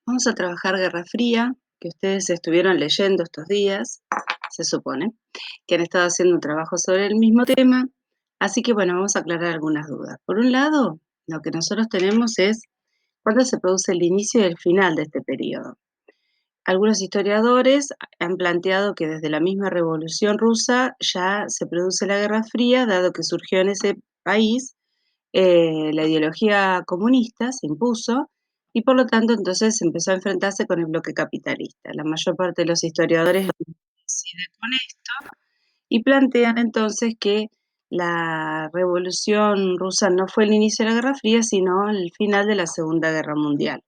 Vamos a trabajar Guerra Fría, que ustedes estuvieron leyendo estos días, se supone, que han estado haciendo un trabajo sobre el mismo tema, así que bueno, vamos a aclarar algunas dudas. Por un lado, lo que nosotros tenemos es cuándo se produce el inicio y el final de este periodo. Algunos historiadores han planteado que desde la misma Revolución Rusa ya se produce la Guerra Fría, dado que surgió en ese país la ideología comunista se impuso y por lo tanto entonces empezó a enfrentarse con el bloque capitalista. La mayor parte de los historiadores coinciden con esto y plantean entonces que la Revolución Rusa no fue el inicio de la Guerra Fría, sino el final de la Segunda Guerra Mundial.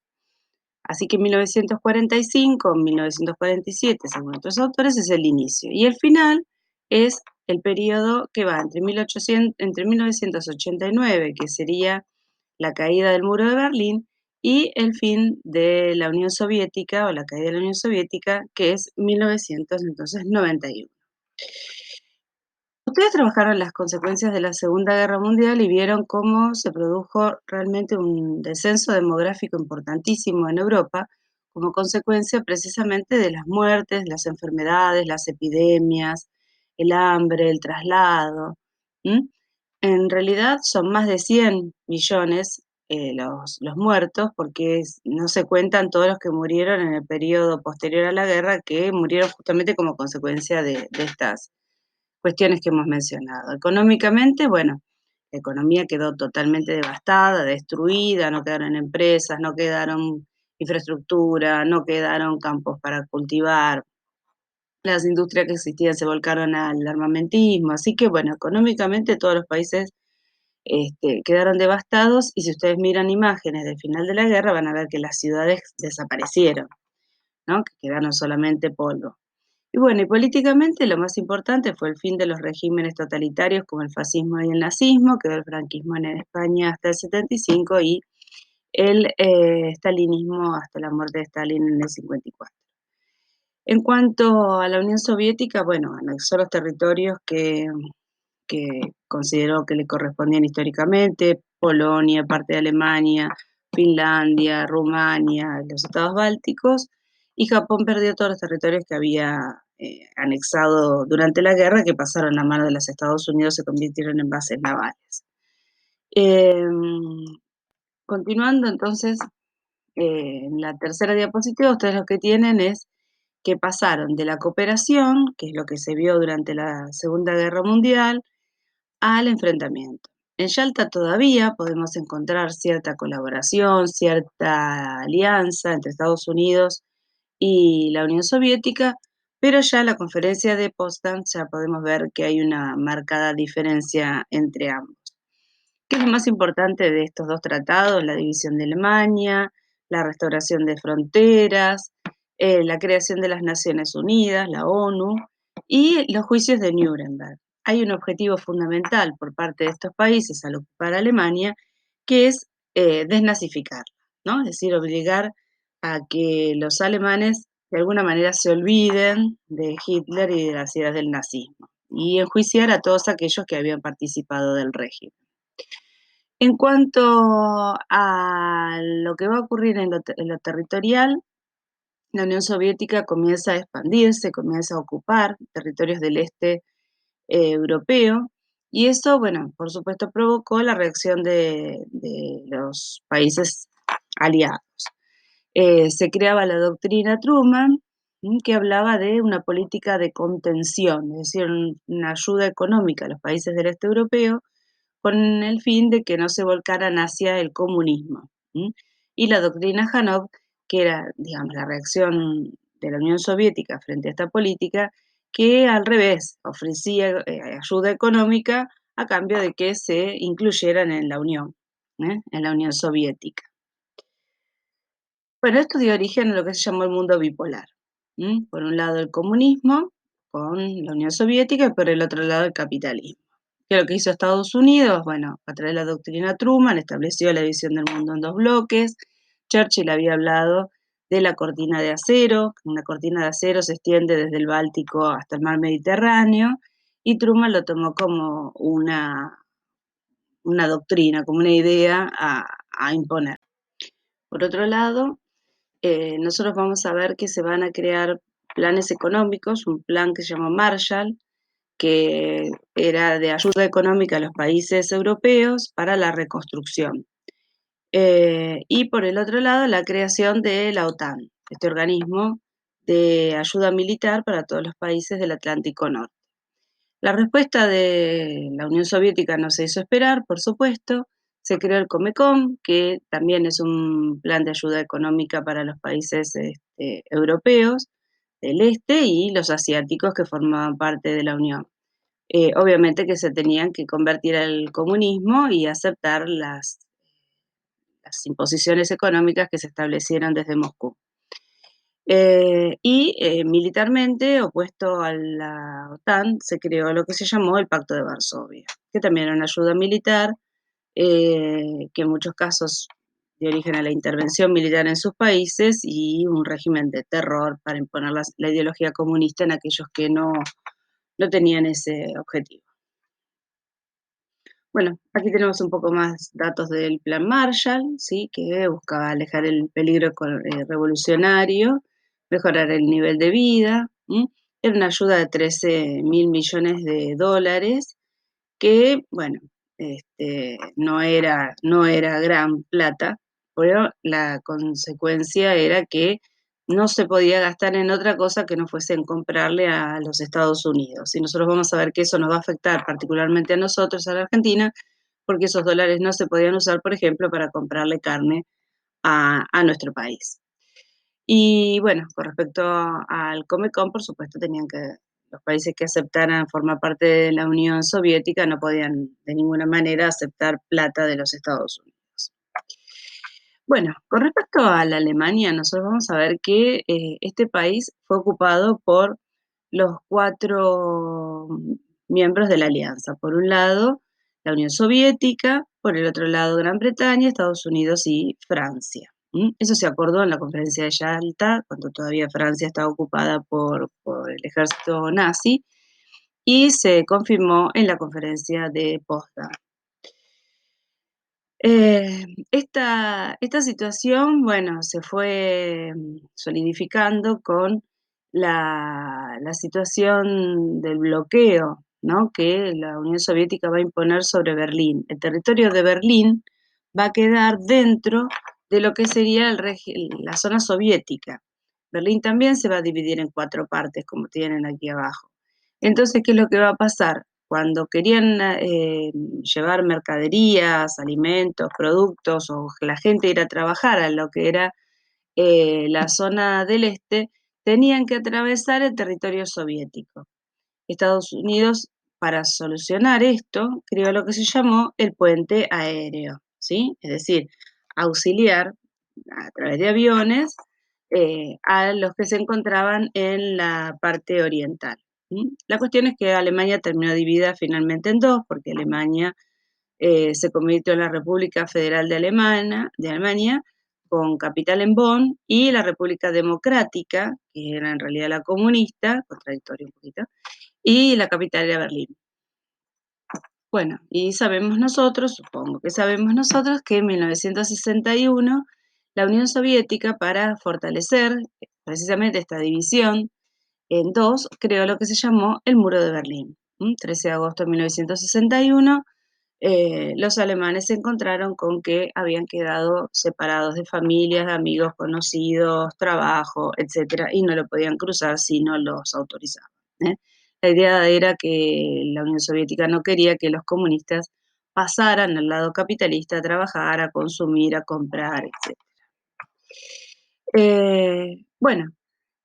Así que 1945, 1947, según otros autores, es el inicio. Y el final es el periodo que va entre 1989, que sería la caída del muro de Berlín, y el fin de la Unión Soviética, o la caída de la Unión Soviética, que es 1991. Ustedes trabajaron las consecuencias de la Segunda Guerra Mundial y vieron cómo se produjo realmente un descenso demográfico importantísimo en Europa como consecuencia precisamente de las muertes, las enfermedades, las epidemias, el hambre, el traslado. ¿M? En realidad son más de 100 millones los muertos, porque no se cuentan todos los que murieron en el periodo posterior a la guerra, que murieron justamente como consecuencia de estas cuestiones que hemos mencionado. Económicamente, bueno, la economía quedó totalmente devastada, destruida, no quedaron empresas, no quedaron infraestructura, no quedaron campos para cultivar, las industrias que existían se volcaron al armamentismo, así que bueno, económicamente todos los países quedaron devastados y si ustedes miran imágenes del final de la guerra van a ver que las ciudades desaparecieron, ¿no? Que quedaron solamente polvo. Y bueno, y políticamente lo más importante fue el fin de los regímenes totalitarios como el fascismo y el nazismo, quedó el franquismo en España hasta el 75 y el stalinismo hasta la muerte de Stalin en el 54. En cuanto a la Unión Soviética, bueno, anexó los territorios que consideró que le correspondían históricamente, Polonia, parte de Alemania, Finlandia, Rumania, los estados bálticos, y Japón perdió todos los territorios que había anexado durante la guerra, que pasaron a mano de los Estados Unidos, se convirtieron en bases navales. Em, Continuando entonces, en la tercera diapositiva, ustedes lo que tienen es que pasaron de la cooperación, que es lo que se vio durante la Segunda Guerra Mundial, al enfrentamiento. En Yalta todavía podemos encontrar cierta colaboración, cierta alianza entre Estados Unidos y la Unión Soviética, pero ya en la conferencia de Potsdam ya podemos ver que hay una marcada diferencia entre ambos. ¿Qué es lo más importante de estos dos tratados? La división de Alemania, la restauración de fronteras, la creación de las Naciones Unidas, la ONU, y los juicios de Nuremberg. Hay un objetivo fundamental por parte de estos países al ocupar Alemania, que es desnazificarla, ¿no? Es decir, obligar a que los alemanes de alguna manera se olviden de Hitler y de las ideas del nazismo, y enjuiciar a todos aquellos que habían participado del régimen. En cuanto a lo que va a ocurrir en lo territorial, la Unión Soviética comienza a expandirse, comienza a ocupar territorios del este europeo, y eso, bueno, por supuesto provocó la reacción de los países aliados. Se creaba la doctrina Truman, que hablaba de una política de contención, es decir, una ayuda económica a los países del este europeo con el fin de que no se volcaran hacia el comunismo. Y la doctrina Janov, que era, digamos, la reacción de la Unión Soviética frente a esta política, que al revés ofrecía ayuda económica a cambio de que se incluyeran en la Unión Soviética. Bueno, esto dio origen a lo que se llamó el mundo bipolar. Por un lado el comunismo con la Unión Soviética y por el otro lado el capitalismo. ¿Qué es lo que hizo Estados Unidos? Bueno, a través de la doctrina Truman estableció la división del mundo en dos bloques. Churchill había hablado de la cortina de acero. Una cortina de acero se extiende desde el Báltico hasta el mar Mediterráneo y Truman lo tomó como una doctrina, como una idea a imponer. Por otro lado, nosotros vamos a ver que se van a crear planes económicos, un plan que se llama Marshall, que era de ayuda económica a los países europeos para la reconstrucción. Y por el otro lado, la creación de la OTAN, este organismo de ayuda militar para todos los países del Atlántico Norte. La respuesta de la Unión Soviética no se hizo esperar, por supuesto. Se creó el Comecon, que también es un plan de ayuda económica para los países europeos del este y los asiáticos que formaban parte de la Unión. Obviamente que se tenían que convertir al comunismo y aceptar las imposiciones económicas que se establecieron desde Moscú. Militarmente, opuesto a la OTAN, se creó lo que se llamó el Pacto de Varsovia, que también era una ayuda militar, que en muchos casos dio origen a la intervención militar en sus países y un régimen de terror para imponer la ideología comunista en aquellos que no tenían ese objetivo. Bueno, aquí tenemos un poco más datos del Plan Marshall, ¿sí? Que buscaba alejar el peligro revolucionario, mejorar el nivel de vida. Era una ayuda de 13.000 millones de dólares, que, bueno, no era gran plata, pero la consecuencia era que no se podía gastar en otra cosa que no fuese en comprarle a los Estados Unidos. Y nosotros vamos a ver que eso nos va a afectar particularmente a nosotros, a la Argentina, porque esos dólares no se podían usar, por ejemplo, para comprarle carne a nuestro país. Y bueno, con respecto al Comecon, por supuesto, los países que aceptaran formar parte de la Unión Soviética no podían de ninguna manera aceptar plata de los Estados Unidos. Bueno, con respecto a la Alemania, nosotros vamos a ver que este país fue ocupado por los cuatro miembros de la alianza. Por un lado, la Unión Soviética, por el otro lado, Gran Bretaña, Estados Unidos y Francia. Eso se acordó en la conferencia de Yalta, cuando todavía Francia estaba ocupada por el ejército nazi, y se confirmó en la conferencia de Potsdam. Esta situación, bueno, se fue solidificando con la situación del bloqueo, ¿no? Que la Unión Soviética va a imponer sobre Berlín. El territorio de Berlín va a quedar dentro de lo que sería la zona soviética. Berlín también se va a dividir en 4 partes, como tienen aquí abajo. Entonces, ¿qué es lo que va a pasar? Cuando querían llevar mercaderías, alimentos, productos o la gente ir a trabajar a lo que era la zona del este, tenían que atravesar el territorio soviético. Estados Unidos, para solucionar esto, creó lo que se llamó el puente aéreo, ¿sí? Es decir, auxiliar a través de aviones a los que se encontraban en la parte oriental. La cuestión es que Alemania terminó dividida finalmente en dos, porque Alemania se convirtió en la República Federal de Alemania, con capital en Bonn, y la República Democrática, que era en realidad la comunista, contradictorio un poquito, y la capital era Berlín. Bueno, y sabemos nosotros, supongo que sabemos nosotros, que en 1961 la Unión Soviética, para fortalecer precisamente esta división en dos, creó lo que se llamó el Muro de Berlín. 13 de agosto de 1961, los alemanes se encontraron con que habían quedado separados de familias, de amigos, conocidos, trabajo, etcétera, y no lo podían cruzar si no los autorizaban. La idea era que la Unión Soviética no quería que los comunistas pasaran al lado capitalista a trabajar, a consumir, a comprar, etc. Bueno,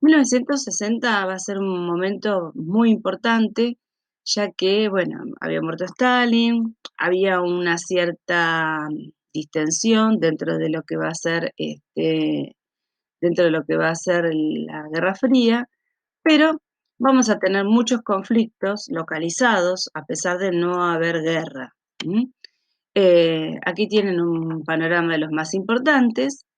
1960 va a ser un momento muy importante, ya que, bueno, había muerto Stalin, había una cierta distensión dentro de lo que va a ser, dentro de lo que va a ser la Guerra Fría, pero vamos a tener muchos conflictos localizados a pesar de no haber guerra. Aquí tienen un panorama de los más importantes.